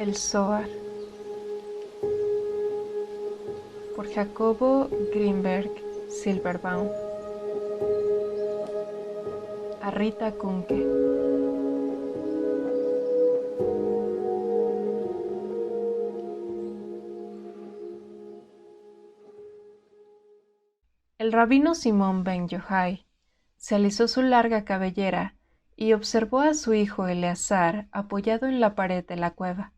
El Zohar, por Jacobo Grinberg Silverbaum. A Rita Kunke. El rabino Simón ben Yochai se alisó su larga cabellera y observó a su hijo Eleazar apoyado en la pared de la cueva.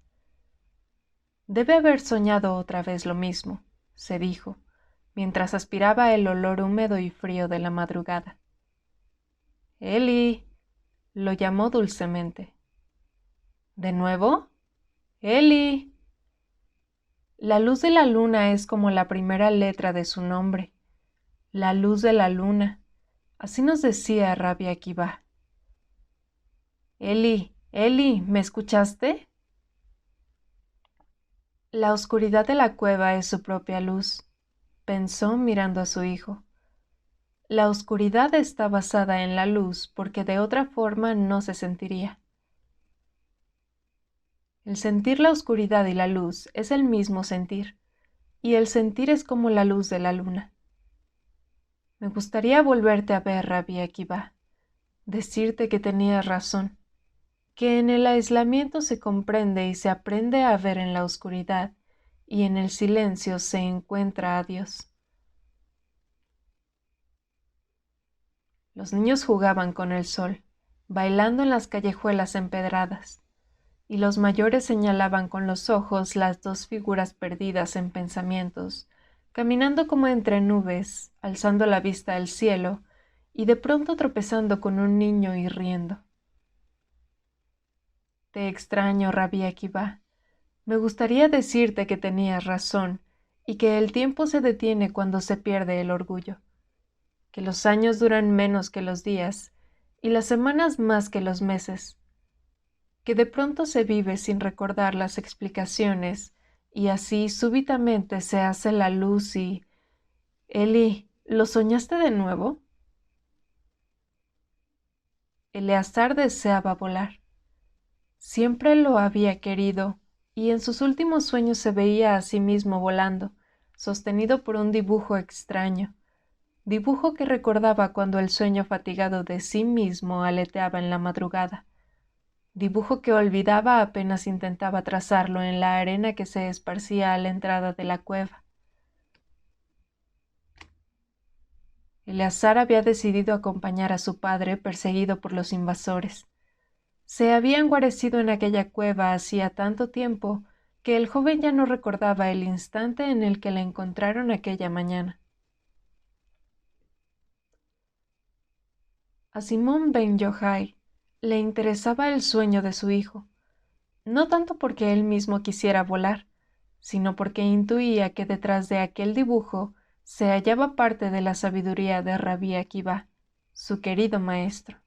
Debe haber soñado otra vez lo mismo, se dijo, mientras aspiraba el olor húmedo y frío de la madrugada. Eli, lo llamó dulcemente. ¿De nuevo? Eli. La luz de la luna es como la primera letra de su nombre. La luz de la luna. Así nos decía Rabbi Akiva. Eli, Eli, ¿me escuchaste? La oscuridad de la cueva es su propia luz, pensó mirando a su hijo. La oscuridad está basada en la luz porque de otra forma no se sentiría. El sentir la oscuridad y la luz es el mismo sentir, y el sentir es como la luz de la luna. Me gustaría volverte a ver, Rabbi Akiva, decirte que tenías razón, que en el aislamiento se comprende y se aprende a ver en la oscuridad, y en el silencio se encuentra a Dios. Los niños jugaban con el sol, bailando en las callejuelas empedradas, y los mayores señalaban con los ojos las dos figuras perdidas en pensamientos, caminando como entre nubes, alzando la vista al cielo, y de pronto tropezando con un niño y riendo. Te extraño, Rabbi Akiva. Me gustaría decirte que tenías razón, y que el tiempo se detiene cuando se pierde el orgullo, que los años duran menos que los días, y las semanas más que los meses, que de pronto se vive sin recordar las explicaciones, y así súbitamente se hace la luz y... Eli, ¿lo soñaste de nuevo? Eleazar deseaba volar. Siempre lo había querido, y en sus últimos sueños se veía a sí mismo volando, sostenido por un dibujo extraño, dibujo que recordaba cuando el sueño fatigado de sí mismo aleteaba en la madrugada, dibujo que olvidaba apenas intentaba trazarlo en la arena que se esparcía a la entrada de la cueva. Eleazar había decidido acompañar a su padre perseguido por los invasores. Se había enguarecido en aquella cueva hacía tanto tiempo que el joven ya no recordaba el instante en el que la encontraron aquella mañana. A Simón ben Yochai le interesaba el sueño de su hijo, no tanto porque él mismo quisiera volar, sino porque intuía que detrás de aquel dibujo se hallaba parte de la sabiduría de Rabbi Akiva, su querido maestro.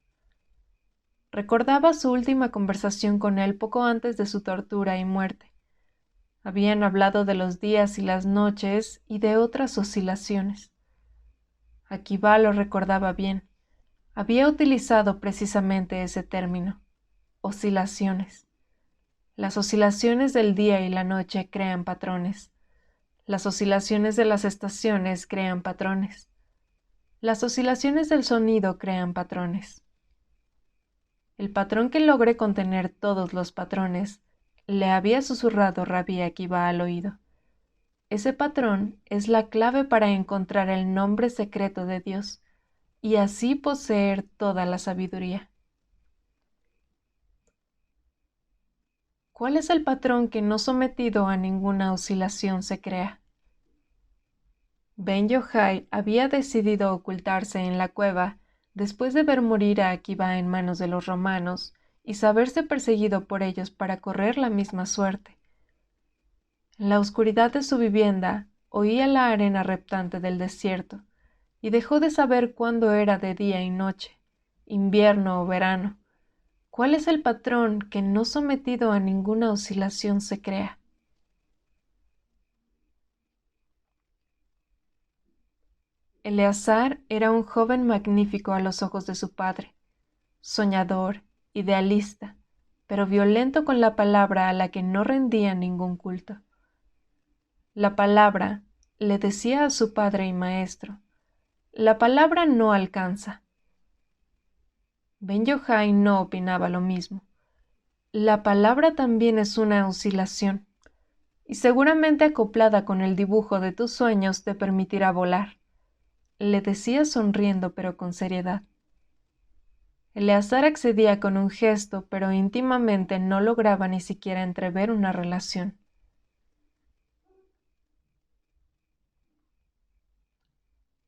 Recordaba su última conversación con él poco antes de su tortura y muerte. Habían hablado de los días y las noches y de otras oscilaciones. Akiva lo recordaba bien. Había utilizado precisamente ese término, oscilaciones. Las oscilaciones del día y la noche crean patrones. Las oscilaciones de las estaciones crean patrones. Las oscilaciones del sonido crean patrones. El patrón que logre contener todos los patrones, le había susurrado Rabbi Akiva al oído. Ese patrón es la clave para encontrar el nombre secreto de Dios y así poseer toda la sabiduría. ¿Cuál es el patrón que no sometido a ninguna oscilación se crea? Ben Yochai había decidido ocultarse en la cueva después de ver morir a Akiva en manos de los romanos y saberse perseguido por ellos para correr la misma suerte. En la oscuridad de su vivienda oía la arena reptante del desierto y dejó de saber cuándo era de día y noche, invierno o verano. ¿Cuál es el patrón que no sometido a ninguna oscilación se crea? Eleazar era un joven magnífico a los ojos de su padre, soñador, idealista, pero violento con la palabra a la que no rendía ningún culto. La palabra, le decía a su padre y maestro, la palabra no alcanza. Ben Yochai no opinaba lo mismo. La palabra también es una oscilación, y seguramente acoplada con el dibujo de tus sueños te permitirá volar, le decía sonriendo pero con seriedad. Eleazar accedía con un gesto, pero íntimamente no lograba ni siquiera entrever una relación.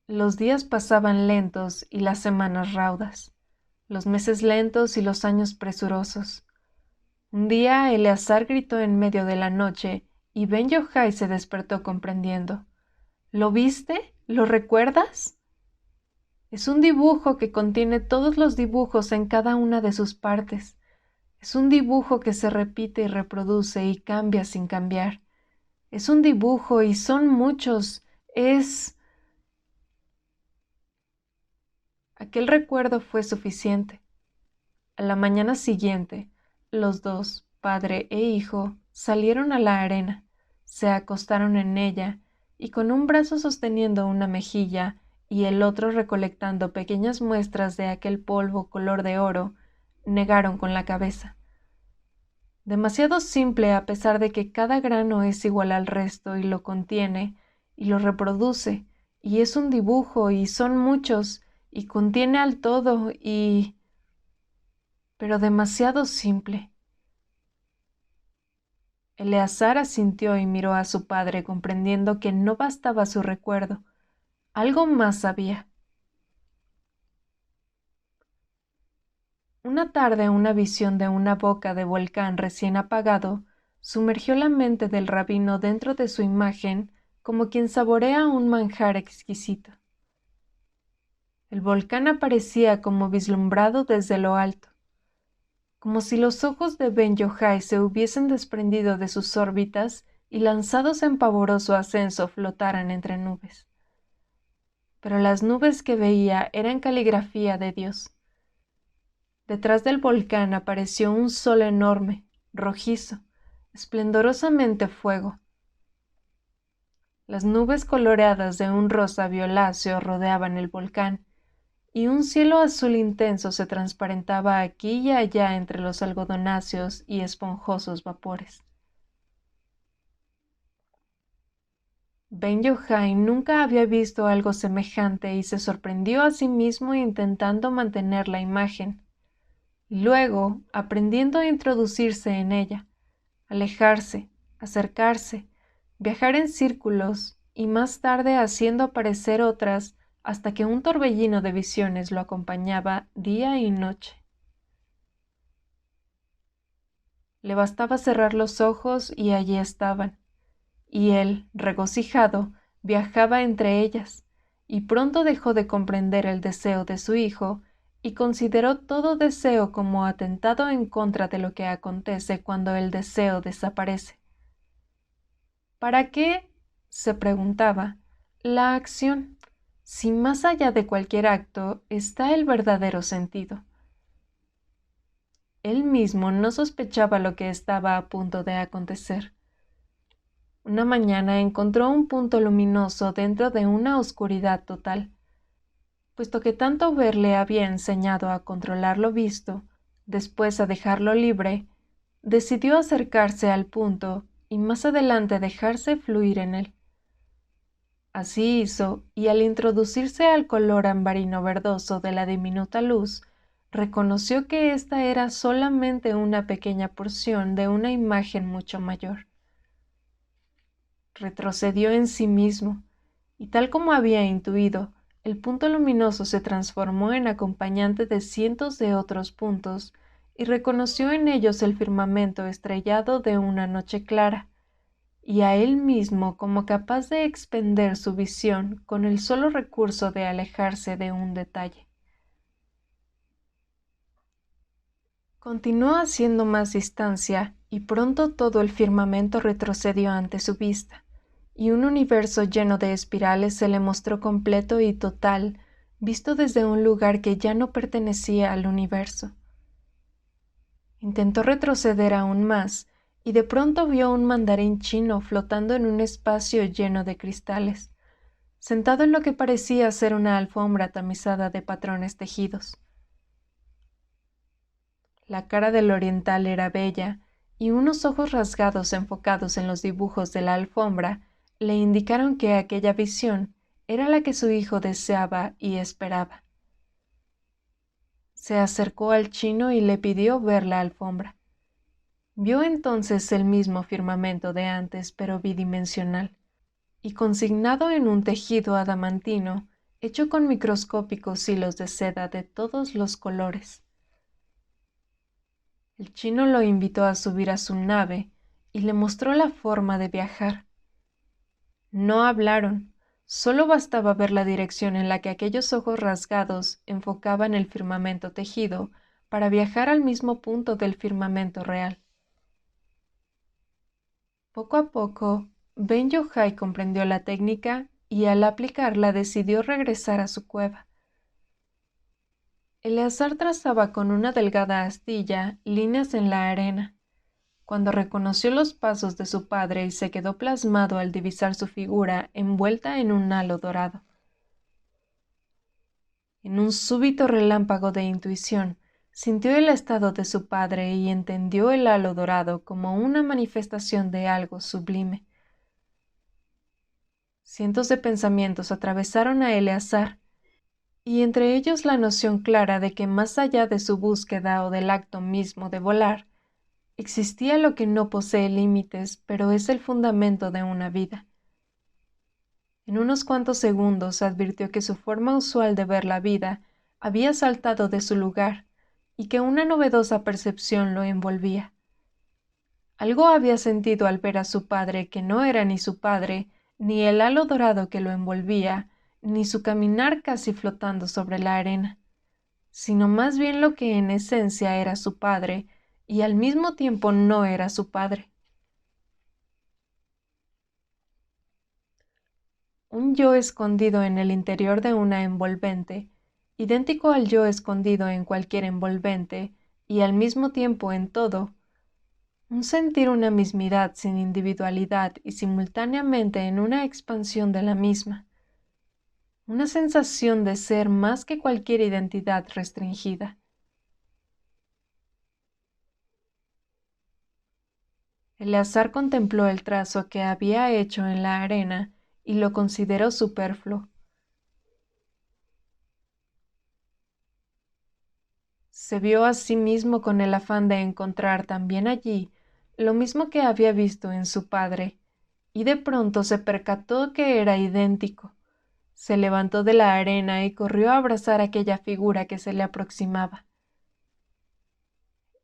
Los días pasaban lentos y las semanas raudas, los meses lentos y los años presurosos. Un día Eleazar gritó en medio de la noche y Ben Yochai se despertó comprendiendo. ¿Lo viste? ¿Lo recuerdas? Es un dibujo que contiene todos los dibujos en cada una de sus partes. Es un dibujo que se repite y reproduce y cambia sin cambiar. Es un dibujo y son muchos. Aquel recuerdo fue suficiente. A la mañana siguiente, los dos, padre e hijo, salieron a la arena, se acostaron en ella y con un brazo sosteniendo una mejilla y el otro recolectando pequeñas muestras de aquel polvo color de oro, negaron con la cabeza. Demasiado simple a pesar de que cada grano es igual al resto y lo contiene y lo reproduce, y es un dibujo y son muchos y contiene al todo pero demasiado simple. Eleazar asintió y miró a su padre comprendiendo que no bastaba su recuerdo, algo más había. Una tarde una visión de una boca de volcán recién apagado sumergió la mente del rabino dentro de su imagen como quien saborea un manjar exquisito. El volcán aparecía como vislumbrado desde lo alto, como si los ojos de Ben Yochai se hubiesen desprendido de sus órbitas y lanzados en pavoroso ascenso flotaran entre nubes. Pero las nubes que veía eran caligrafía de Dios. Detrás del volcán apareció un sol enorme, rojizo, esplendorosamente fuego. Las nubes coloreadas de un rosa violáceo rodeaban el volcán, y un cielo azul intenso se transparentaba aquí y allá entre los algodonáceos y esponjosos vapores. Ben Yochai nunca había visto algo semejante y se sorprendió a sí mismo intentando mantener la imagen. Luego, aprendiendo a introducirse en ella, alejarse, acercarse, viajar en círculos y más tarde haciendo aparecer otras hasta que un torbellino de visiones lo acompañaba día y noche. Le bastaba cerrar los ojos y allí estaban, y él, regocijado, viajaba entre ellas, y pronto dejó de comprender el deseo de su hijo y consideró todo deseo como atentado en contra de lo que acontece cuando el deseo desaparece. ¿Para qué? Se preguntaba, la acción, si más allá de cualquier acto está el verdadero sentido. Él mismo no sospechaba lo que estaba a punto de acontecer. Una mañana encontró un punto luminoso dentro de una oscuridad total. Puesto que tanto ver le había enseñado a controlar lo visto, después a dejarlo libre, decidió acercarse al punto y más adelante dejarse fluir en él. Así hizo, y al introducirse al color ambarino verdoso de la diminuta luz, reconoció que ésta era solamente una pequeña porción de una imagen mucho mayor. Retrocedió en sí mismo, y tal como había intuido, el punto luminoso se transformó en acompañante de cientos de otros puntos, y reconoció en ellos el firmamento estrellado de una noche clara, y a él mismo como capaz de expender su visión con el solo recurso de alejarse de un detalle. Continuó haciendo más distancia, y pronto todo el firmamento retrocedió ante su vista, y un universo lleno de espirales se le mostró completo y total, visto desde un lugar que ya no pertenecía al universo. Intentó retroceder aún más, y de pronto vio un mandarín chino flotando en un espacio lleno de cristales, sentado en lo que parecía ser una alfombra tamizada de patrones tejidos. La cara del oriental era bella, y unos ojos rasgados enfocados en los dibujos de la alfombra le indicaron que aquella visión era la que su hijo deseaba y esperaba. Se acercó al chino y le pidió ver la alfombra. Vio entonces el mismo firmamento de antes, pero bidimensional, y consignado en un tejido adamantino, hecho con microscópicos hilos de seda de todos los colores. El chino lo invitó a subir a su nave y le mostró la forma de viajar. No hablaron, solo bastaba ver la dirección en la que aquellos ojos rasgados enfocaban el firmamento tejido para viajar al mismo punto del firmamento real. Poco a poco, Ben Yohai comprendió la técnica y al aplicarla decidió regresar a su cueva. Eleazar trazaba con una delgada astilla líneas en la arena. Cuando reconoció los pasos de su padre y se quedó plasmado al divisar su figura envuelta en un halo dorado. En un súbito relámpago de intuición, sintió el estado de su padre y entendió el halo dorado como una manifestación de algo sublime. Cientos de pensamientos atravesaron a Eleazar, y entre ellos la noción clara de que más allá de su búsqueda o del acto mismo de volar, existía lo que no posee límites, pero es el fundamento de una vida. En unos cuantos segundos advirtió que su forma usual de ver la vida había saltado de su lugar y que una novedosa percepción lo envolvía. Algo había sentido al ver a su padre que no era ni su padre, ni el halo dorado que lo envolvía, ni su caminar casi flotando sobre la arena, sino más bien lo que en esencia era su padre y al mismo tiempo no era su padre. Un yo escondido en el interior de una envolvente, idéntico al yo escondido en cualquier envolvente y al mismo tiempo en todo, un sentir una mismidad sin individualidad y simultáneamente en una expansión de la misma, una sensación de ser más que cualquier identidad restringida. Eleazar contempló el trazo que había hecho en la arena y lo consideró superfluo. Se vio a sí mismo con el afán de encontrar también allí lo mismo que había visto en su padre, y de pronto se percató que era idéntico. Se levantó de la arena y corrió a abrazar aquella figura que se le aproximaba.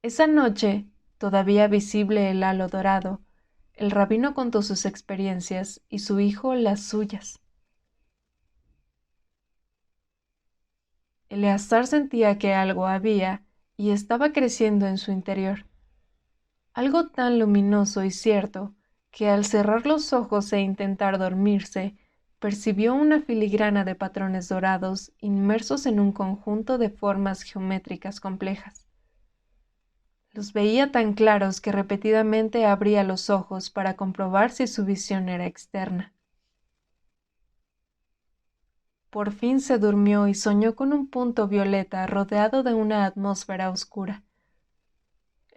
Esa noche, todavía visible el halo dorado, el rabino contó sus experiencias y su hijo las suyas. Eleazar sentía que algo había y estaba creciendo en su interior. Algo tan luminoso y cierto que al cerrar los ojos e intentar dormirse, percibió una filigrana de patrones dorados inmersos en un conjunto de formas geométricas complejas. Los veía tan claros que repetidamente abría los ojos para comprobar si su visión era externa. Por fin se durmió y soñó con un punto violeta rodeado de una atmósfera oscura.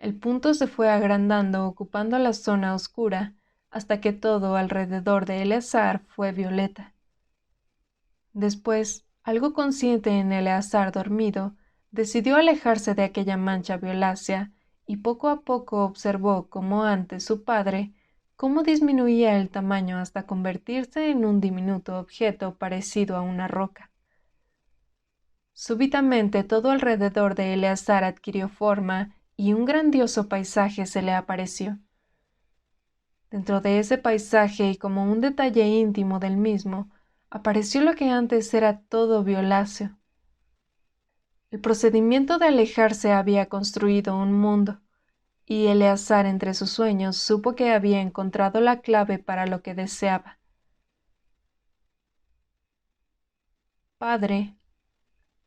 El punto se fue agrandando, ocupando la zona oscura, hasta que todo alrededor de Eleazar fue violeta. Después, algo consciente en Eleazar dormido, decidió alejarse de aquella mancha violácea y poco a poco observó, como antes su padre, cómo disminuía el tamaño hasta convertirse en un diminuto objeto parecido a una roca. Súbitamente todo alrededor de Eleazar adquirió forma y un grandioso paisaje se le apareció. Dentro de ese paisaje y como un detalle íntimo del mismo, apareció lo que antes era todo violáceo. El procedimiento de alejarse había construido un mundo, y Eleazar entre sus sueños supo que había encontrado la clave para lo que deseaba. Padre,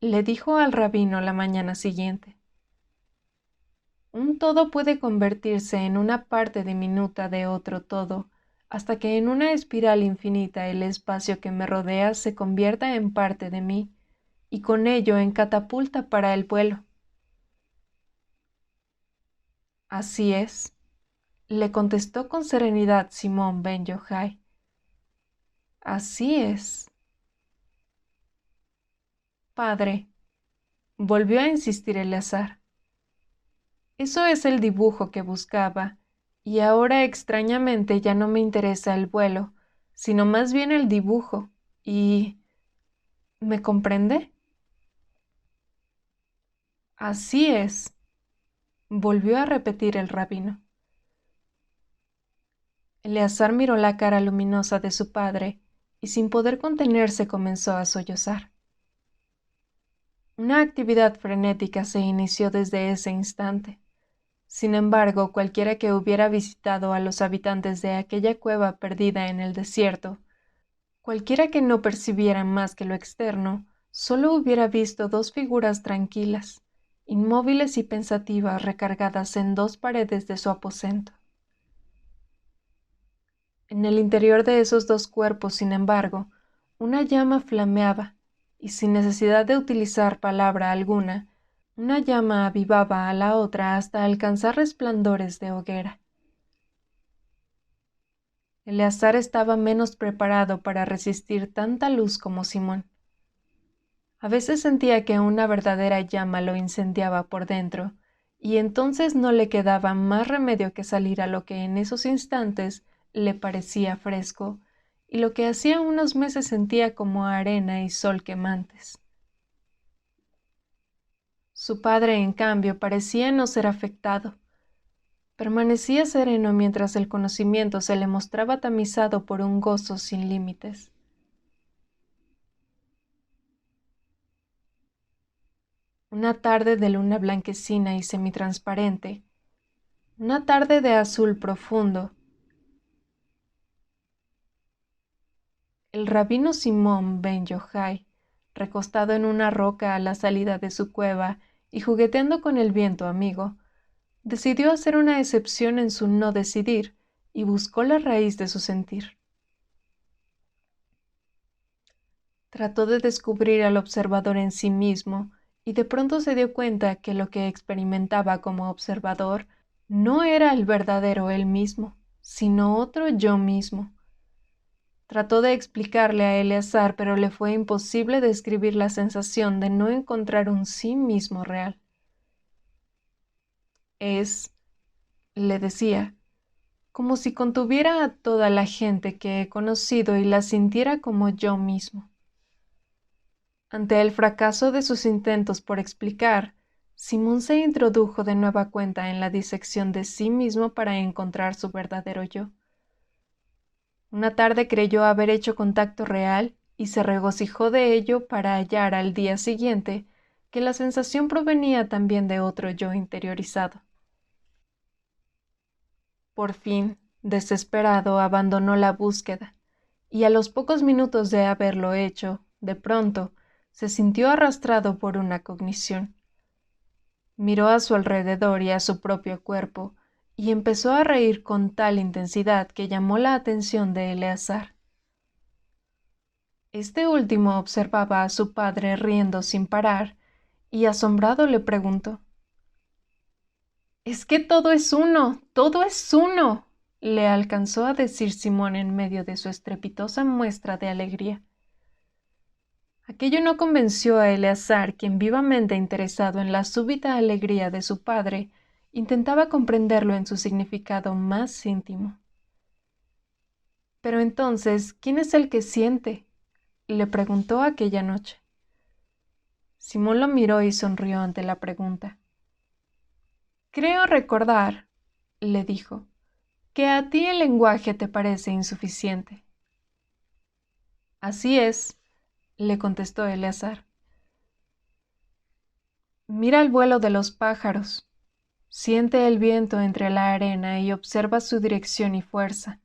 le dijo al rabino la mañana siguiente, Un todo puede convertirse en una parte diminuta de otro todo, hasta que en una espiral infinita el espacio que me rodea se convierta en parte de mí, y con ello en catapulta para el vuelo. Así es, le contestó con serenidad Simón ben Yochai. Así es. Padre, volvió a insistir Eleazar. Eso es el dibujo que buscaba, y ahora extrañamente ya no me interesa el vuelo, sino más bien el dibujo, y... ¿me comprende? Así es, volvió a repetir el rabino. Eleazar miró la cara luminosa de su padre, y sin poder contenerse comenzó a sollozar. Una actividad frenética se inició desde ese instante. Sin embargo, cualquiera que hubiera visitado a los habitantes de aquella cueva perdida en el desierto, cualquiera que no percibiera más que lo externo, solo hubiera visto dos figuras tranquilas, inmóviles y pensativas recargadas en dos paredes de su aposento. En el interior de esos dos cuerpos, sin embargo, una llama flameaba, y sin necesidad de utilizar palabra alguna, una llama avivaba a la otra hasta alcanzar resplandores de hoguera. Eleazar estaba menos preparado para resistir tanta luz como Simón. A veces sentía que una verdadera llama lo incendiaba por dentro, y entonces no le quedaba más remedio que salir a lo que en esos instantes le parecía fresco, y lo que hacía unos meses sentía como arena y sol quemantes. Su padre, en cambio, parecía no ser afectado. Permanecía sereno mientras el conocimiento se le mostraba tamizado por un gozo sin límites. Una tarde de luna blanquecina y semitransparente, una tarde de azul profundo, el rabino Simón ben Yochai, recostado en una roca a la salida de su cueva y jugueteando con el viento amigo, decidió hacer una excepción en su no decidir y buscó la raíz de su sentir. Trató de descubrir al observador en sí mismo y de pronto se dio cuenta que lo que experimentaba como observador no era el verdadero él mismo, sino otro yo mismo. Trató de explicarle a Eleazar, pero le fue imposible describir la sensación de no encontrar un sí mismo real. Es, le decía, como si contuviera a toda la gente que he conocido y la sintiera como yo mismo. Ante el fracaso de sus intentos por explicar, Simón se introdujo de nueva cuenta en la disección de sí mismo para encontrar su verdadero yo. Una tarde creyó haber hecho contacto real y se regocijó de ello para hallar al día siguiente que la sensación provenía también de otro yo interiorizado. Por fin, desesperado, abandonó la búsqueda, y a los pocos minutos de haberlo hecho, de pronto, se sintió arrastrado por una cognición. Miró a su alrededor y a su propio cuerpo, y empezó a reír con tal intensidad que llamó la atención de Eleazar. Este último observaba a su padre riendo sin parar, y asombrado le preguntó: «¡Es que todo es uno! ¡Todo es uno!», le alcanzó a decir Simón en medio de su estrepitosa muestra de alegría. Aquello no convenció a Eleazar, quien, vivamente interesado en la súbita alegría de su padre, intentaba comprenderlo en su significado más íntimo. «Pero entonces, ¿quién es el que siente?», le preguntó aquella noche. Simón lo miró y sonrió ante la pregunta. «Creo recordar», le dijo, «que a ti el lenguaje te parece insuficiente». «Así es», le contestó Eleazar. «Mira el vuelo de los pájaros, siente el viento entre la arena y observa su dirección y fuerza.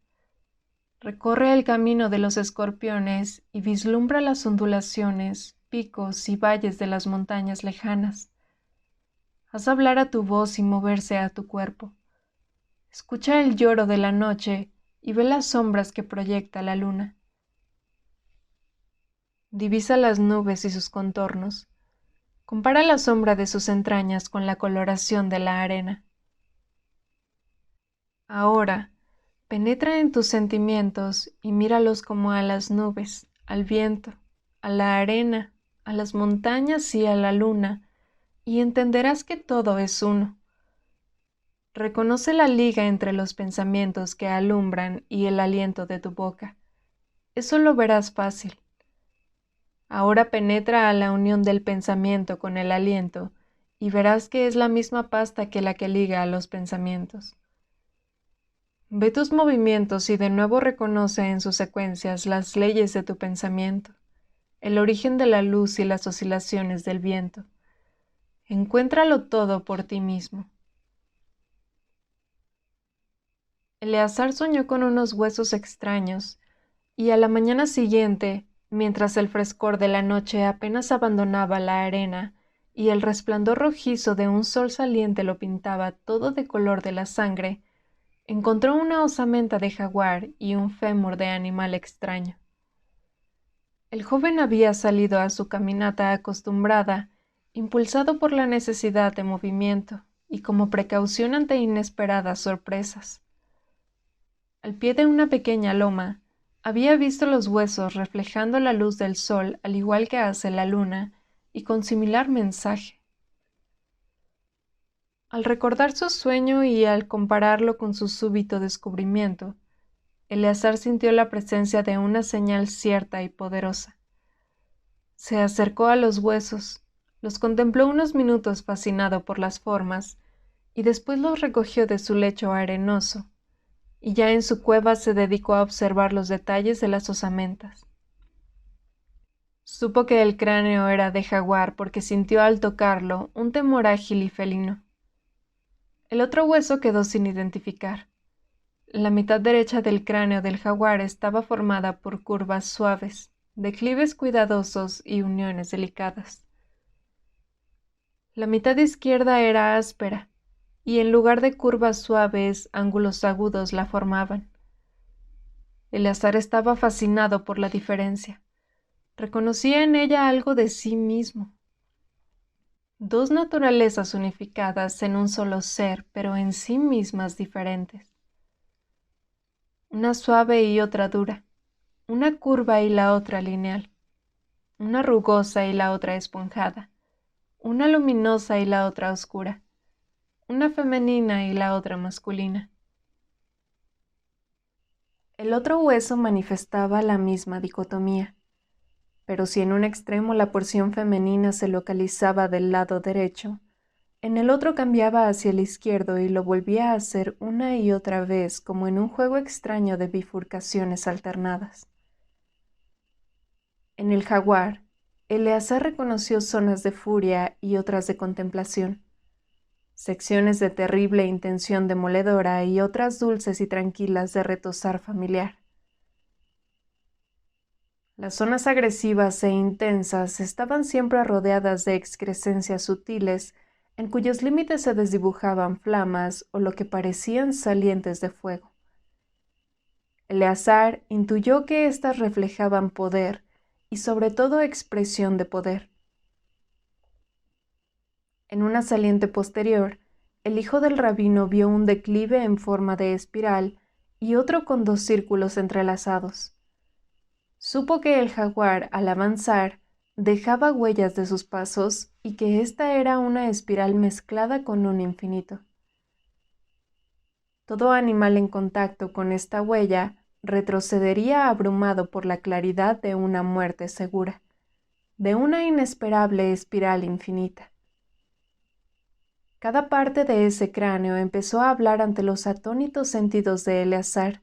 Recorre el camino de los escorpiones y vislumbra las ondulaciones, picos y valles de las montañas lejanas. Haz hablar a tu voz y moverse a tu cuerpo. Escucha el lloro de la noche y ve las sombras que proyecta la luna. Divisa las nubes y sus contornos. Compara la sombra de sus entrañas con la coloración de la arena. Ahora, penetra en tus sentimientos y míralos como a las nubes, al viento, a la arena, a las montañas y a la luna, y entenderás que todo es uno. Reconoce la liga entre los pensamientos que alumbran y el aliento de tu boca. Eso lo verás fácil. Ahora penetra a la unión del pensamiento con el aliento y verás que es la misma pasta que la que liga a los pensamientos. Ve tus movimientos y de nuevo reconoce en sus secuencias las leyes de tu pensamiento, el origen de la luz y las oscilaciones del viento. Encuéntralo todo por ti mismo. Eleazar soñó con unos huesos extraños, y a la mañana siguiente, mientras el frescor de la noche apenas abandonaba la arena y el resplandor rojizo de un sol saliente lo pintaba todo de color de la sangre, encontró una osamenta de jaguar y un fémur de animal extraño. El joven había salido a su caminata acostumbrada, impulsado por la necesidad de movimiento y como precaución ante inesperadas sorpresas. Al pie de una pequeña loma, había visto los huesos reflejando la luz del sol al igual que hace la luna y con similar mensaje. Al recordar su sueño y al compararlo con su súbito descubrimiento, Eleazar sintió la presencia de una señal cierta y poderosa. Se acercó a los huesos, los contempló unos minutos fascinado por las formas y después los recogió de su lecho arenoso, y ya en su cueva se dedicó a observar los detalles de las osamentas. Supo que el cráneo era de jaguar porque sintió al tocarlo un temor ágil y felino. El otro hueso quedó sin identificar. La mitad derecha del cráneo del jaguar estaba formada por curvas suaves, declives cuidadosos y uniones delicadas. La mitad izquierda era áspera, y en lugar de curvas suaves, ángulos agudos la formaban. Eleazar estaba fascinado por la diferencia. Reconocía en ella algo de sí mismo. Dos naturalezas unificadas en un solo ser, pero en sí mismas diferentes. Una suave y otra dura, una curva y la otra lineal, una rugosa y la otra esponjada, una luminosa y la otra oscura, una femenina y la otra masculina. El otro hueso manifestaba la misma dicotomía, pero si en un extremo la porción femenina se localizaba del lado derecho, en el otro cambiaba hacia el izquierdo y lo volvía a hacer una y otra vez como en un juego extraño de bifurcaciones alternadas. En el jaguar, Eleazar reconoció zonas de furia y otras de contemplación, secciones de terrible intención demoledora y otras dulces y tranquilas de retozar familiar. Las zonas agresivas e intensas estaban siempre rodeadas de excrescencias sutiles en cuyos límites se desdibujaban flamas o lo que parecían salientes de fuego. Eleazar intuyó que éstas reflejaban poder y sobre todo expresión de poder. En una saliente posterior, el hijo del rabino vio un declive en forma de espiral y otro con dos círculos entrelazados. Supo que el jaguar, al avanzar, dejaba huellas de sus pasos y que ésta era una espiral mezclada con un infinito. Todo animal en contacto con esta huella retrocedería abrumado por la claridad de una muerte segura, de una inesperable espiral infinita. Cada parte de ese cráneo empezó a hablar ante los atónitos sentidos de Eleazar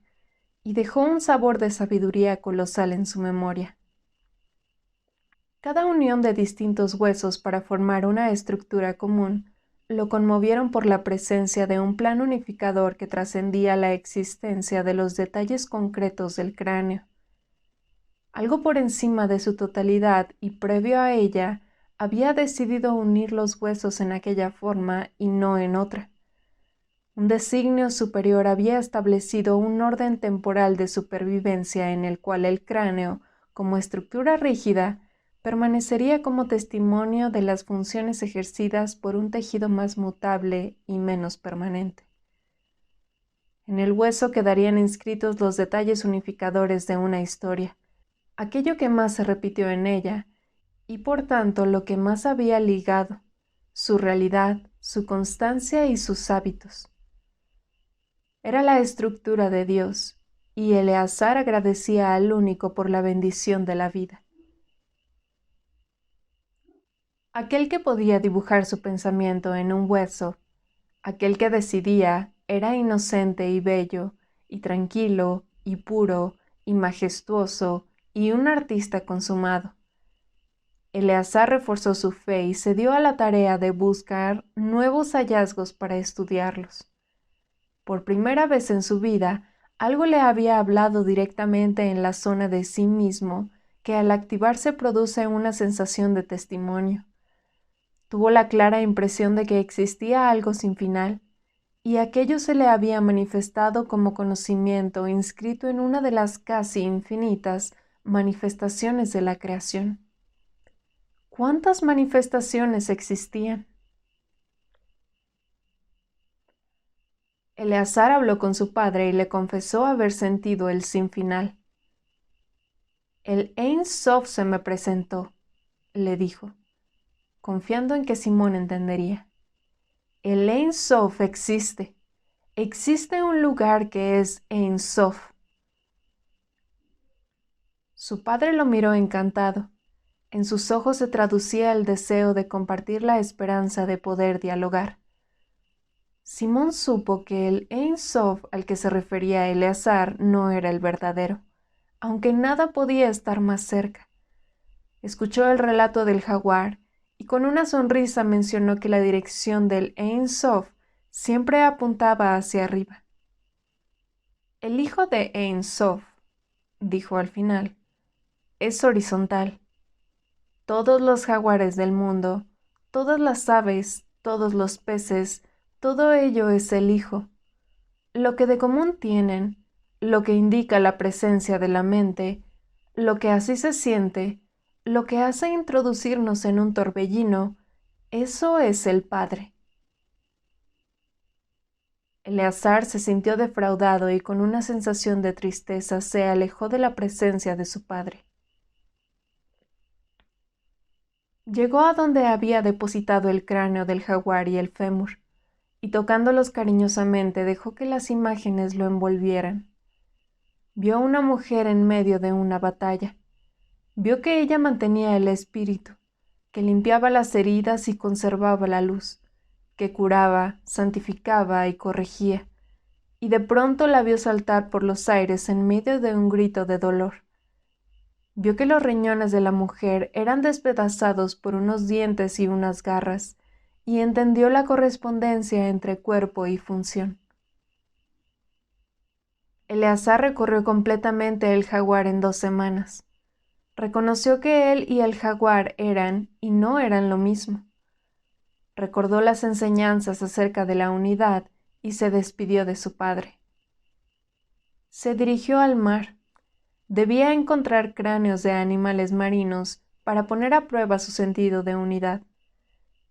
y dejó un sabor de sabiduría colosal en su memoria. Cada unión de distintos huesos para formar una estructura común lo conmovieron por la presencia de un plan unificador que trascendía la existencia de los detalles concretos del cráneo. Algo por encima de su totalidad y previo a ella había decidido unir los huesos en aquella forma y no en otra. Un designio superior había establecido un orden temporal de supervivencia en el cual el cráneo, como estructura rígida, permanecería como testimonio de las funciones ejercidas por un tejido más mutable y menos permanente. En el hueso quedarían inscritos los detalles unificadores de una historia, aquello que más se repitió en ella, y por tanto lo que más había ligado, su realidad, su constancia y sus hábitos. Era la estructura de Dios, y Eleazar agradecía al único por la bendición de la vida. Aquel que podía dibujar su pensamiento en un hueso, aquel que decidía, era inocente y bello, y tranquilo, y puro, y majestuoso, y un artista consumado. Eleazar reforzó su fe y se dio a la tarea de buscar nuevos hallazgos para estudiarlos. Por primera vez en su vida, algo le había hablado directamente en la zona de sí mismo, que al activarse produce una sensación de testimonio. Tuvo la clara impresión de que existía algo sin final, y aquello se le había manifestado como conocimiento inscrito en una de las casi infinitas manifestaciones de la creación. ¿Cuántas manifestaciones existían? Eleazar habló con su padre y le confesó haber sentido el sin final. El Ein Sof se me presentó, le dijo, confiando en que Simón entendería. El Ein Sof existe. Existe un lugar que es Ein Sof. Su padre lo miró encantado. En sus ojos se traducía el deseo de compartir la esperanza de poder dialogar. Simón supo que el Ein Sof al que se refería Eleazar no era el verdadero, aunque nada podía estar más cerca. Escuchó el relato del jaguar y con una sonrisa mencionó que la dirección del Ein Sof siempre apuntaba hacia arriba. El hijo de Ein Sof, dijo al final, es horizontal. Todos los jaguares del mundo, todas las aves, todos los peces, todo ello es el hijo. Lo que de común tienen, lo que indica la presencia de la mente, lo que así se siente, lo que hace introducirnos en un torbellino, eso es el Padre. Eleazar se sintió defraudado y con una sensación de tristeza se alejó de la presencia de su padre. Llegó a donde había depositado el cráneo del jaguar y el fémur, y tocándolos cariñosamente dejó que las imágenes lo envolvieran. Vio a una mujer en medio de una batalla. Vio que ella mantenía el espíritu, que limpiaba las heridas y conservaba la luz, que curaba, santificaba y corregía, y de pronto la vio saltar por los aires en medio de un grito de dolor. Vio que los riñones de la mujer eran despedazados por unos dientes y unas garras, y entendió la correspondencia entre cuerpo y función. Eleazar recorrió completamente el jaguar en 2 semanas. Reconoció que él y el jaguar eran y no eran lo mismo. Recordó las enseñanzas acerca de la unidad y se despidió de su padre. Se dirigió al mar. Debía encontrar cráneos de animales marinos para poner a prueba su sentido de unidad.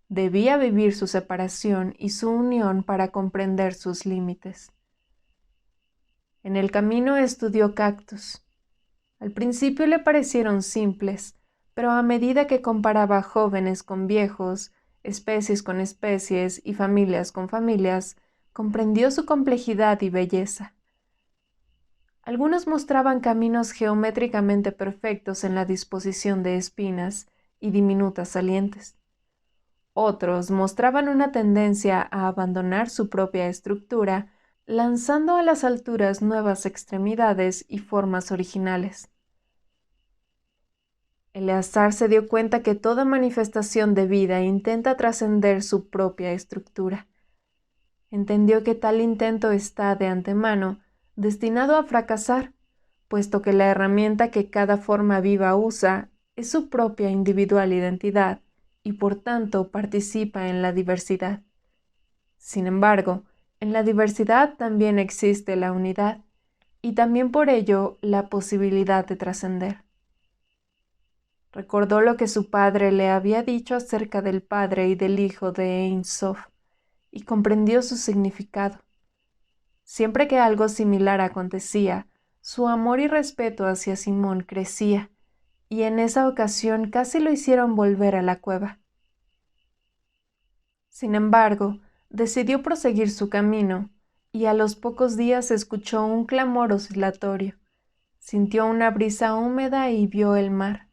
Debía vivir su separación y su unión para comprender sus límites. En el camino estudió cactus. Al principio le parecieron simples, pero a medida que comparaba jóvenes con viejos, especies con especies y familias con familias, comprendió su complejidad y belleza. Algunos mostraban caminos geométricamente perfectos en la disposición de espinas y diminutas salientes. Otros mostraban una tendencia a abandonar su propia estructura, lanzando a las alturas nuevas extremidades y formas originales. Eleazar se dio cuenta que toda manifestación de vida intenta trascender su propia estructura. Entendió que tal intento está, de antemano, destinado a fracasar, puesto que la herramienta que cada forma viva usa es su propia individual identidad y por tanto participa en la diversidad. Sin embargo, en la diversidad también existe la unidad y también por ello la posibilidad de trascender. Recordó lo que su padre le había dicho acerca del Padre y del Hijo de Ein Sof y comprendió su significado. Siempre que algo similar acontecía, su amor y respeto hacia Simón crecía, y en esa ocasión casi lo hicieron volver a la cueva. Sin embargo, decidió proseguir su camino, y a los pocos días escuchó un clamor oscilatorio, sintió una brisa húmeda y vio el mar.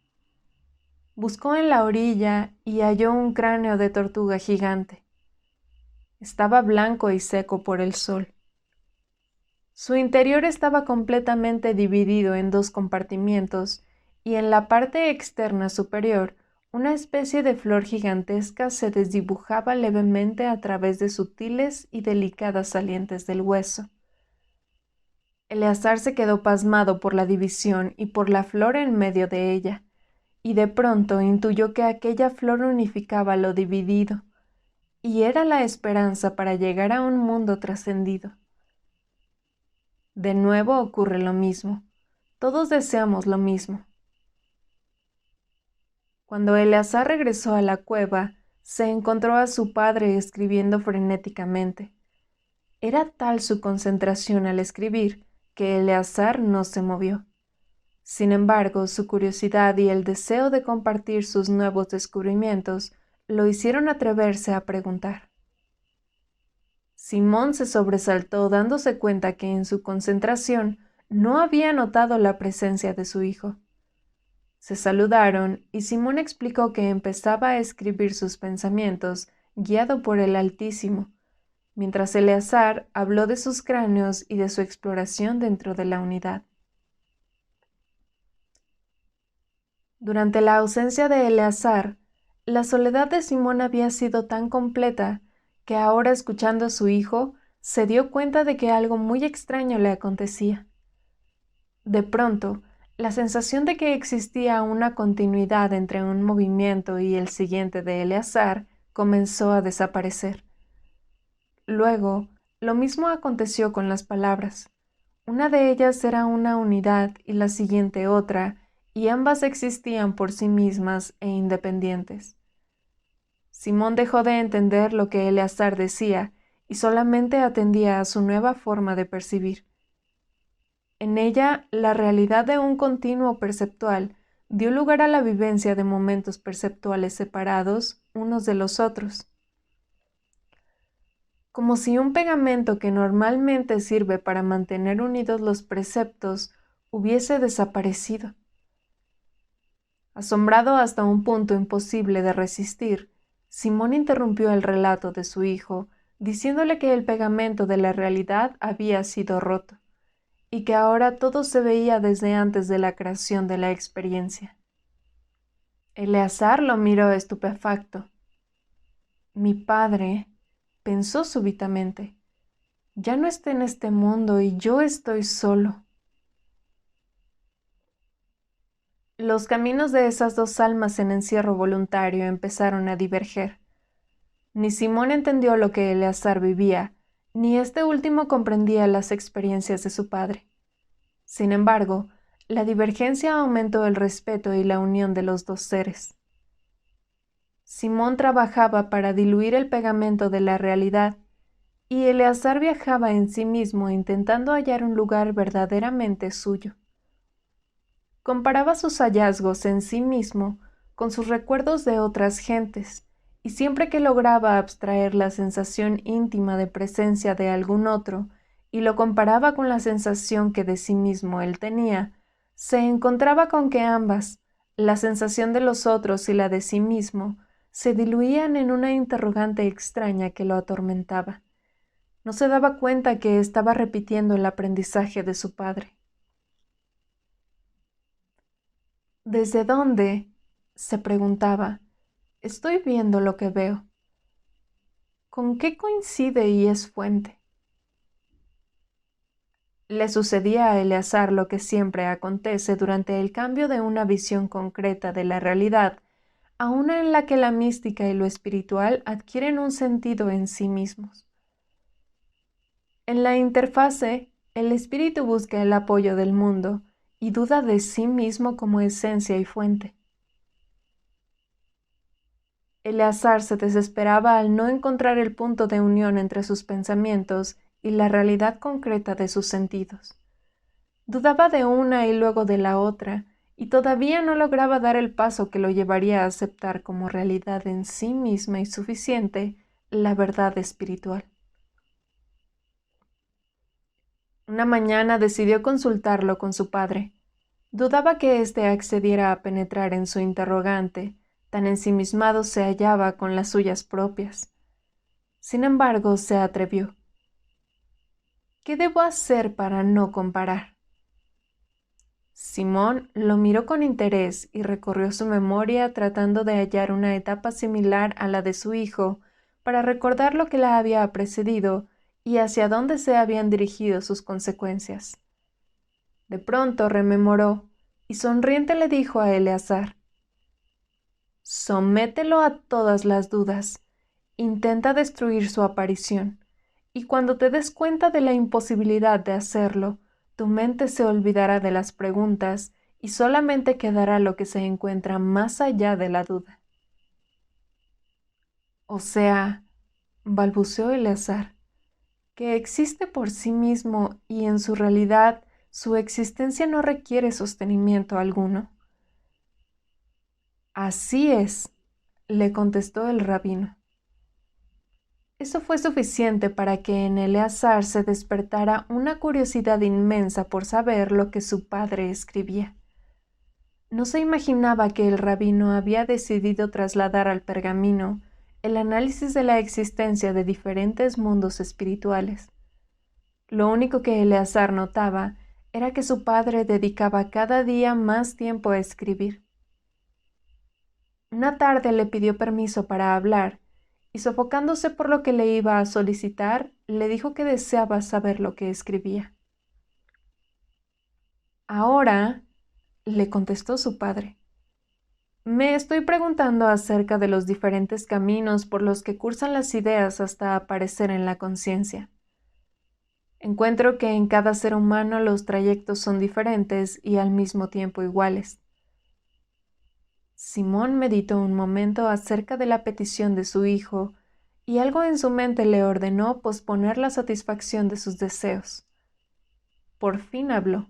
Buscó en la orilla y halló un cráneo de tortuga gigante. Estaba blanco y seco por el sol. Su interior estaba completamente dividido en dos compartimientos y en la parte externa superior una especie de flor gigantesca se desdibujaba levemente a través de sutiles y delicadas salientes del hueso. Eleazar se quedó pasmado por la división y por la flor en medio de ella, y de pronto intuyó que aquella flor unificaba lo dividido, y era la esperanza para llegar a un mundo trascendido. De nuevo ocurre lo mismo. Todos deseamos lo mismo. Cuando Eleazar regresó a la cueva, se encontró a su padre escribiendo frenéticamente. Era tal su concentración al escribir que Eleazar no se movió. Sin embargo, su curiosidad y el deseo de compartir sus nuevos descubrimientos lo hicieron atreverse a preguntar. Simón se sobresaltó dándose cuenta que en su concentración no había notado la presencia de su hijo. Se saludaron y Simón explicó que empezaba a escribir sus pensamientos guiado por el Altísimo, mientras Eleazar habló de sus cráneos y de su exploración dentro de la unidad. Durante la ausencia de Eleazar, la soledad de Simón había sido tan completa que ahora escuchando a su hijo, se dio cuenta de que algo muy extraño le acontecía. De pronto, la sensación de que existía una continuidad entre un movimiento y el siguiente de Eleazar comenzó a desaparecer. Luego, lo mismo aconteció con las palabras. Una de ellas era una unidad y la siguiente otra, y ambas existían por sí mismas e independientes. Simón dejó de entender lo que Eleazar decía y solamente atendía a su nueva forma de percibir. En ella, la realidad de un continuo perceptual dio lugar a la vivencia de momentos perceptuales separados unos de los otros. Como si un pegamento que normalmente sirve para mantener unidos los preceptos hubiese desaparecido. Asombrado hasta un punto imposible de resistir, Simón interrumpió el relato de su hijo, diciéndole que el pegamento de la realidad había sido roto, y que ahora todo se veía desde antes de la creación de la experiencia. Eleazar lo miró estupefacto. Mi padre, pensó súbitamente, ya no está en este mundo y yo estoy solo. Los caminos de esas dos almas en encierro voluntario empezaron a diverger. Ni Simón entendió lo que Eleazar vivía, ni este último comprendía las experiencias de su padre. Sin embargo, la divergencia aumentó el respeto y la unión de los dos seres. Simón trabajaba para diluir el pegamento de la realidad, y Eleazar viajaba en sí mismo intentando hallar un lugar verdaderamente suyo. Comparaba sus hallazgos en sí mismo con sus recuerdos de otras gentes, y siempre que lograba abstraer la sensación íntima de presencia de algún otro y lo comparaba con la sensación que de sí mismo él tenía, se encontraba con que ambas, la sensación de los otros y la de sí mismo, se diluían en una interrogante extraña que lo atormentaba. No se daba cuenta que estaba repitiendo el aprendizaje de su padre. ¿Desde dónde? Se preguntaba. Estoy viendo lo que veo. ¿Con qué coincide y es fuente? Le sucedía a Eleazar lo que siempre acontece durante el cambio de una visión concreta de la realidad a una en la que la mística y lo espiritual adquieren un sentido en sí mismos. En la interfase, el espíritu busca el apoyo del mundo y duda de sí mismo como esencia y fuente. Eleazar se desesperaba al no encontrar el punto de unión entre sus pensamientos y la realidad concreta de sus sentidos. Dudaba de una y luego de la otra, y todavía no lograba dar el paso que lo llevaría a aceptar como realidad en sí misma y suficiente la verdad espiritual. Una mañana decidió consultarlo con su padre. Dudaba que éste accediera a penetrar en su interrogante, tan ensimismado se hallaba con las suyas propias. Sin embargo, se atrevió. ¿Qué debo hacer para no comparar? Simón lo miró con interés y recorrió su memoria tratando de hallar una etapa similar a la de su hijo para recordar lo que la había precedido y hacia dónde se habían dirigido sus consecuencias. De pronto rememoró y sonriente le dijo a Eleazar: «Somételo a todas las dudas, intenta destruir su aparición, y cuando te des cuenta de la imposibilidad de hacerlo, tu mente se olvidará de las preguntas y solamente quedará lo que se encuentra más allá de la duda». O sea, balbuceó Eleazar, que existe por sí mismo y en su realidad su existencia no requiere sostenimiento alguno. Así es, le contestó el rabino. Eso fue suficiente para que en Eleazar se despertara una curiosidad inmensa por saber lo que su padre escribía. No se imaginaba que el rabino había decidido trasladar al pergamino el análisis de la existencia de diferentes mundos espirituales. Lo único que Eleazar notaba era que su padre dedicaba cada día más tiempo a escribir. Una tarde le pidió permiso para hablar y, sofocándose por lo que le iba a solicitar, le dijo que deseaba saber lo que escribía. «Ahora», le contestó su padre, «me estoy preguntando acerca de los diferentes caminos por los que cursan las ideas hasta aparecer en la conciencia. Encuentro que en cada ser humano los trayectos son diferentes y al mismo tiempo iguales». Simón meditó un momento acerca de la petición de su hijo, y algo en su mente le ordenó posponer la satisfacción de sus deseos. Por fin habló.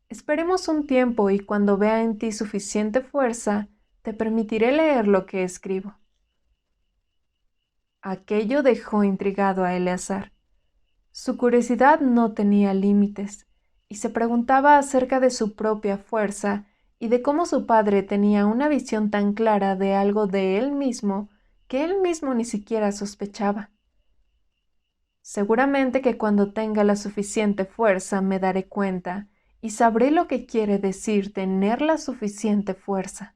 «Esperemos un tiempo y cuando vea en ti suficiente fuerza, te permitiré leer lo que escribo». Aquello dejó intrigado a Eleazar. Su curiosidad no tenía límites, y se preguntaba acerca de su propia fuerza y de cómo su padre tenía una visión tan clara de algo de él mismo que él mismo ni siquiera sospechaba. «Seguramente que cuando tenga la suficiente fuerza me daré cuenta y sabré lo que quiere decir tener la suficiente fuerza».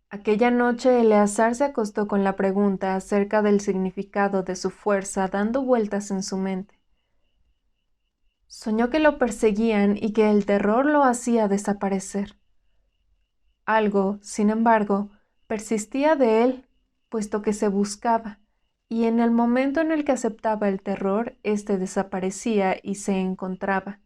Aquella noche Eleazar se acostó con la pregunta acerca del significado de su fuerza dando vueltas en su mente. Soñó que lo perseguían y que el terror lo hacía desaparecer. Algo, sin embargo, persistía de él, puesto que se buscaba, y en el momento en el que aceptaba el terror, éste desaparecía y se encontraba,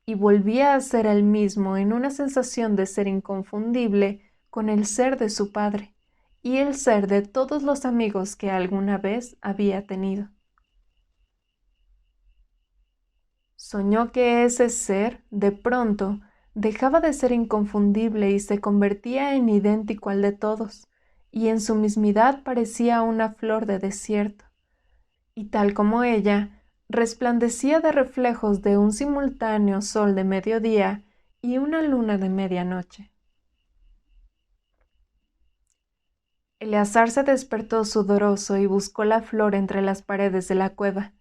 y volvía a ser él mismo en una sensación de ser inconfundible con el ser de su padre y el ser de todos los amigos que alguna vez había tenido. Soñó que ese ser, de pronto, dejaba de ser inconfundible y se convertía en idéntico al de todos, y en su mismidad parecía una flor de desierto, y tal como ella, resplandecía de reflejos de un simultáneo sol de mediodía y una luna de medianoche. Eleazar se despertó sudoroso y buscó la flor entre las paredes de la cueva.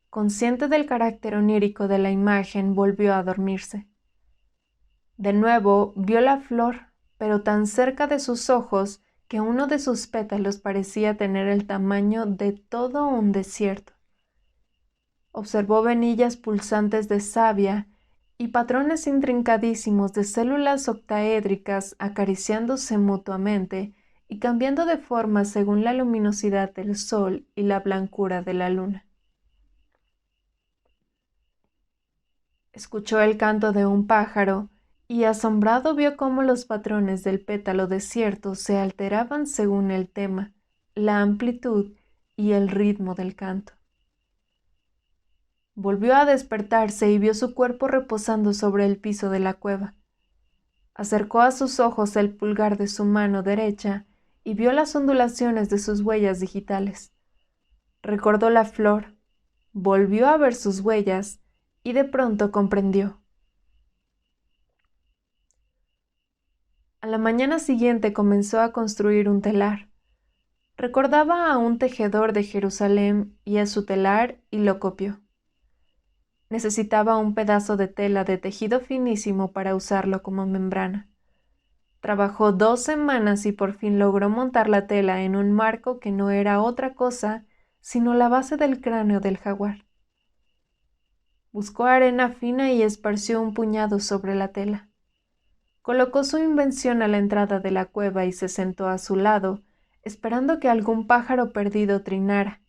Consciente del carácter onírico de la imagen, volvió a dormirse. De nuevo vio la flor, pero tan cerca de sus ojos que uno de sus pétalos parecía tener el tamaño de todo un desierto. Observó venillas pulsantes de savia y patrones intrincadísimos de células octaédricas acariciándose mutuamente y cambiando de forma según la luminosidad del sol y la blancura de la luna. Escuchó el canto de un pájaro y asombrado vio cómo los patrones del pétalo desierto se alteraban según el tema, la amplitud y el ritmo del canto. Volvió a despertarse y vio su cuerpo reposando sobre el piso de la cueva. Acercó a sus ojos el pulgar de su mano derecha y vio las ondulaciones de sus huellas digitales. Recordó la flor, volvió a ver sus huellas y de pronto comprendió. A la mañana siguiente comenzó a construir un telar. Recordaba a un tejedor de Jerusalén y a su telar y lo copió. Necesitaba un pedazo de tela de tejido finísimo para usarlo como membrana. Trabajó 2 semanas y por fin logró montar la tela en un marco que no era otra cosa sino la base del cráneo del jaguar. Buscó arena fina y esparció un puñado sobre la tela. Colocó su invención a la entrada de la cueva y se sentó a su lado, esperando que algún pájaro perdido trinara,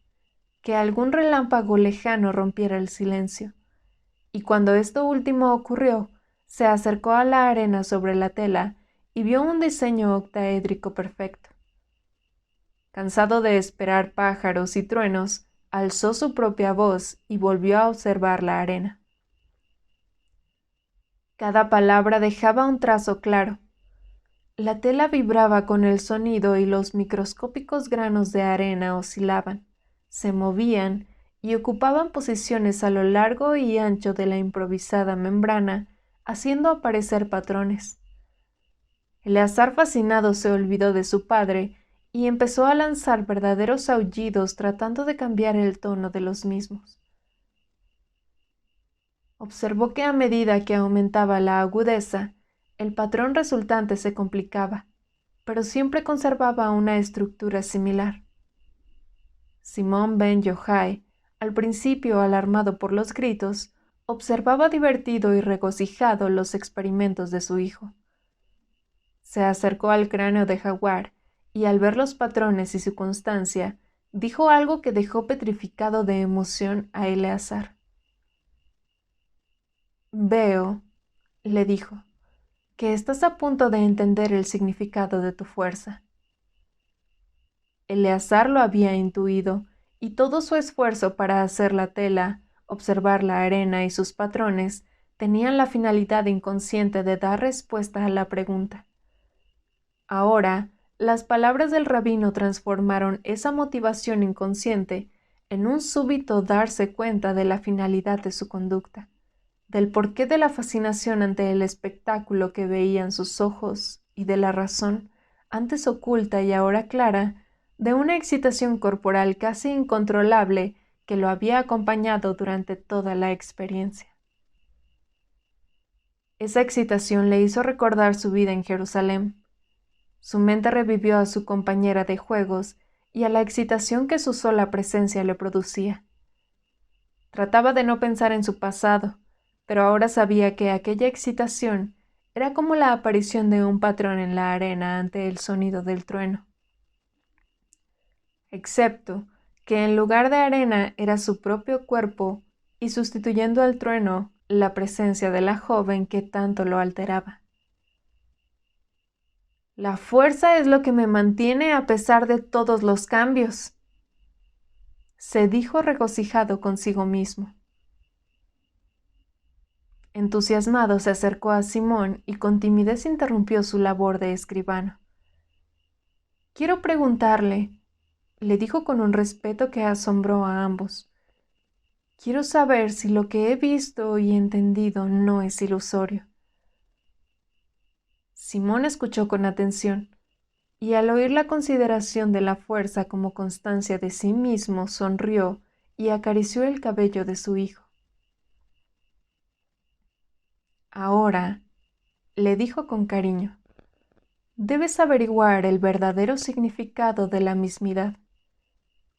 que algún relámpago lejano rompiera el silencio. Y cuando esto último ocurrió, se acercó a la arena sobre la tela y vio un diseño octaédrico perfecto. Cansado de esperar pájaros y truenos, alzó su propia voz y volvió a observar la arena. Cada palabra dejaba un trazo claro. La tela vibraba con el sonido y los microscópicos granos de arena oscilaban, se movían y ocupaban posiciones a lo largo y ancho de la improvisada membrana, haciendo aparecer patrones. Eleazar fascinado se olvidó de su padre y empezó a lanzar verdaderos aullidos tratando de cambiar el tono de los mismos. Observó que a medida que aumentaba la agudeza, el patrón resultante se complicaba, pero siempre conservaba una estructura similar. Simón ben Yochai, al principio alarmado por los gritos, observaba divertido y regocijado los experimentos de su hijo. Se acercó al cráneo de jaguar y al ver los patrones y su constancia, dijo algo que dejó petrificado de emoción a Eleazar. Veo, le dijo, que estás a punto de entender el significado de tu fuerza. Eleazar lo había intuido, y todo su esfuerzo para hacer la tela, observar la arena y sus patrones, tenían la finalidad inconsciente de dar respuesta a la pregunta. Ahora, las palabras del rabino transformaron esa motivación inconsciente en un súbito darse cuenta de la finalidad de su conducta, del porqué de la fascinación ante el espectáculo que veían sus ojos y de la razón, antes oculta y ahora clara, de una excitación corporal casi incontrolable que lo había acompañado durante toda la experiencia. Esa excitación le hizo recordar su vida en Jerusalén. Su mente revivió a su compañera de juegos y a la excitación que su sola presencia le producía. Trataba de no pensar en su pasado, pero ahora sabía que aquella excitación era como la aparición de un patrón en la arena ante el sonido del trueno. Excepto que en lugar de arena era su propio cuerpo y sustituyendo al trueno la presencia de la joven que tanto lo alteraba. La fuerza es lo que me mantiene a pesar de todos los cambios, se dijo regocijado consigo mismo. Entusiasmado se acercó a Simón y con timidez interrumpió su labor de escribano. Quiero preguntarle, le dijo con un respeto que asombró a ambos. Quiero saber si lo que he visto y entendido no es ilusorio. Simón escuchó con atención, y al oír la consideración de la fuerza como constancia de sí mismo, sonrió y acarició el cabello de su hijo. Ahora, le dijo con cariño, debes averiguar el verdadero significado de la mismidad.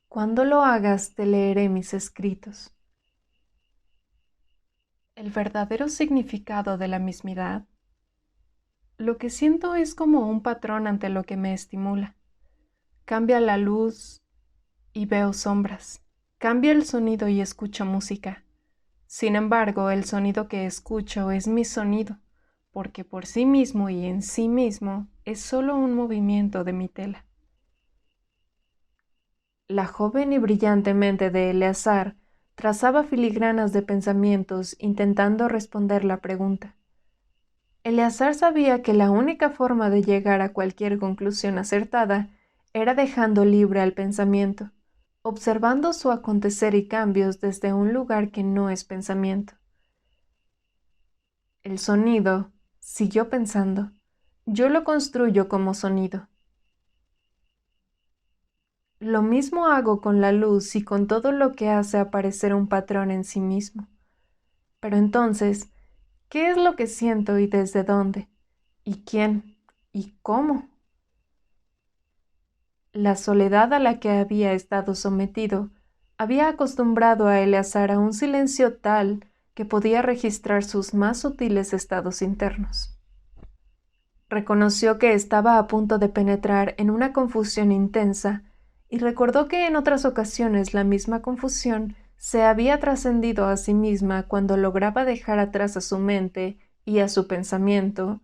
Cuando lo hagas, te leeré mis escritos. El verdadero significado de la mismidad. Lo que siento es como un patrón ante lo que me estimula. Cambia la luz y veo sombras. Cambia el sonido y escucho música. Sin embargo, el sonido que escucho es mi sonido, porque por sí mismo y en sí mismo es solo un movimiento de mi tela. La joven y brillante mente de Eleazar trazaba filigranas de pensamientos intentando responder la pregunta. Eleazar sabía que la única forma de llegar a cualquier conclusión acertada era dejando libre al pensamiento, observando su acontecer y cambios desde un lugar que no es pensamiento. El sonido, siguió pensando, yo lo construyo como sonido. Lo mismo hago con la luz y con todo lo que hace aparecer un patrón en sí mismo. Pero entonces, ¿qué es lo que siento y desde dónde? ¿Y quién? ¿Y cómo? La soledad a la que había estado sometido había acostumbrado a Eleazar a un silencio tal que podía registrar sus más sutiles estados internos. Reconoció que estaba a punto de penetrar en una confusión intensa y recordó que en otras ocasiones la misma confusión se había trascendido a sí misma cuando lograba dejar atrás a su mente y a su pensamiento,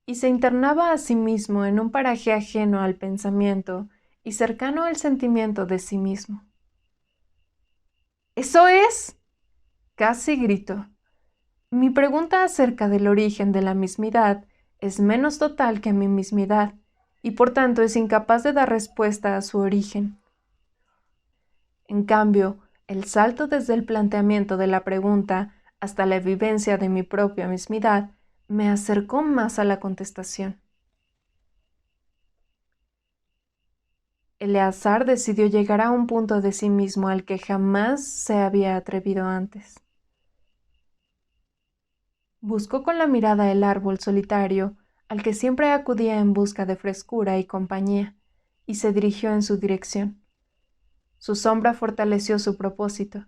y se internaba a sí mismo en un paraje ajeno al pensamiento y cercano al sentimiento de sí mismo. ¡Eso es! Casi gritó. Mi pregunta acerca del origen de la mismidad es menos total que mi mismidad, y por tanto es incapaz de dar respuesta a su origen. En cambio, el salto desde el planteamiento de la pregunta hasta la vivencia de mi propia mismidad me acercó más a la contestación. Eleazar decidió llegar a un punto de sí mismo al que jamás se había atrevido antes. Buscó con la mirada el árbol solitario, al que siempre acudía en busca de frescura y compañía, y se dirigió en su dirección. Su sombra fortaleció su propósito.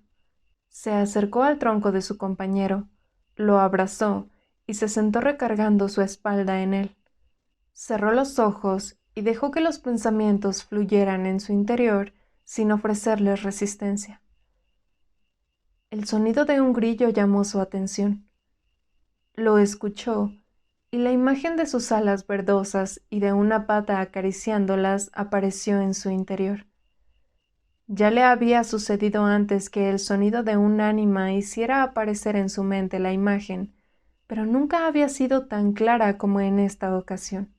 Se acercó al tronco de su compañero, lo abrazó y se sentó recargando su espalda en él. Cerró los ojos y dejó que los pensamientos fluyeran en su interior sin ofrecerles resistencia. El sonido de un grillo llamó su atención. Lo escuchó, y la imagen de sus alas verdosas y de una pata acariciándolas apareció en su interior. Ya le había sucedido antes que el sonido de un ánima hiciera aparecer en su mente la imagen, pero nunca había sido tan clara como en esta ocasión.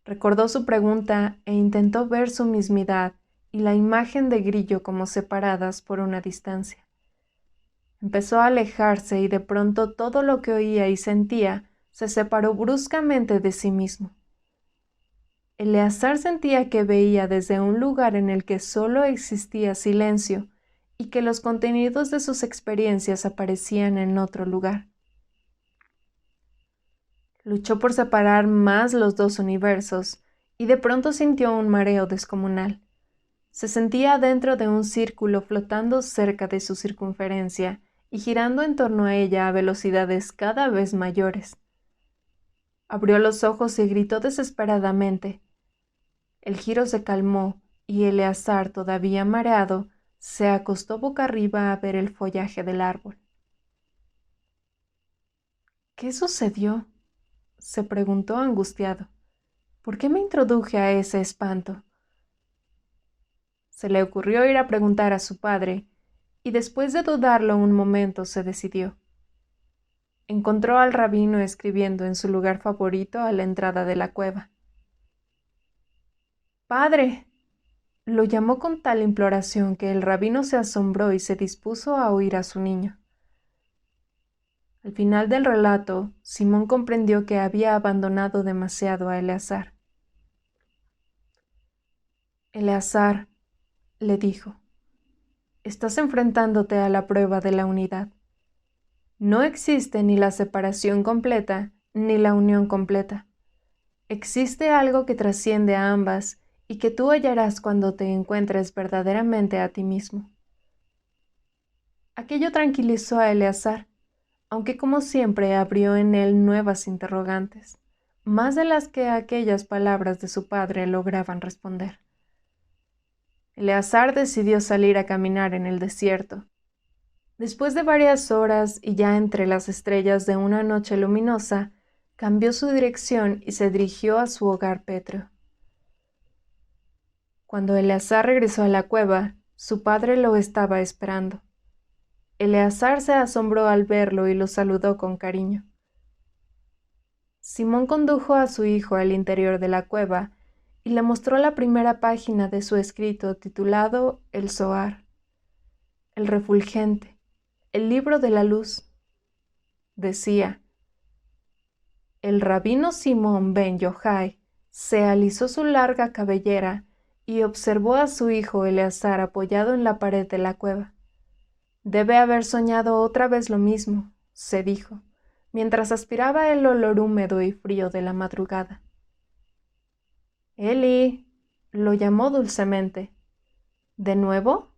Recordó su pregunta e intentó ver su mismidad y la imagen de grillo como separadas por una distancia. Empezó a alejarse y de pronto todo lo que oía y sentía se separó bruscamente de sí mismo. Eleazar sentía que veía desde un lugar en el que solo existía silencio y que los contenidos de sus experiencias aparecían en otro lugar. Luchó por separar más los dos universos y de pronto sintió un mareo descomunal. Se sentía dentro de un círculo flotando cerca de su circunferencia y girando en torno a ella a velocidades cada vez mayores. Abrió los ojos y gritó desesperadamente. El giro se calmó y Eleazar, todavía mareado, se acostó boca arriba a ver el follaje del árbol. ¿Qué sucedió?, se preguntó angustiado. ¿Por qué me introduje a ese espanto? Se le ocurrió ir a preguntar a su padre, y después de dudarlo un momento se decidió. Encontró al rabino escribiendo en su lugar favorito a la entrada de la cueva. ¡Padre!, lo llamó con tal imploración que el rabino se asombró y se dispuso a oír a su niño. Al final del relato, Simón comprendió que había abandonado demasiado a Eleazar. Eleazar, le dijo, estás enfrentándote a la prueba de la unidad. No existe ni la separación completa ni la unión completa. Existe algo que trasciende a ambas y que tú hallarás cuando te encuentres verdaderamente a ti mismo. Aquello tranquilizó a Eleazar, aunque como siempre abrió en él nuevas interrogantes, más de las que aquellas palabras de su padre lograban responder. Eleazar decidió salir a caminar en el desierto. Después de varias horas y ya entre las estrellas de una noche luminosa, cambió su dirección y se dirigió a su hogar pétreo. Cuando Eleazar regresó a la cueva, su padre lo estaba esperando. Eleazar se asombró al verlo y lo saludó con cariño. Simón condujo a su hijo al interior de la cueva y le mostró la primera página de su escrito titulado El Zohar, el refulgente, el libro de la luz. Decía: el rabino Simón ben Yochai se alisó su larga cabellera y observó a su hijo Eleazar apoyado en la pared de la cueva. Debe haber soñado otra vez lo mismo, se dijo, mientras aspiraba el olor húmedo y frío de la madrugada. Eli, lo llamó dulcemente. ¿De nuevo?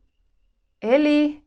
Eli.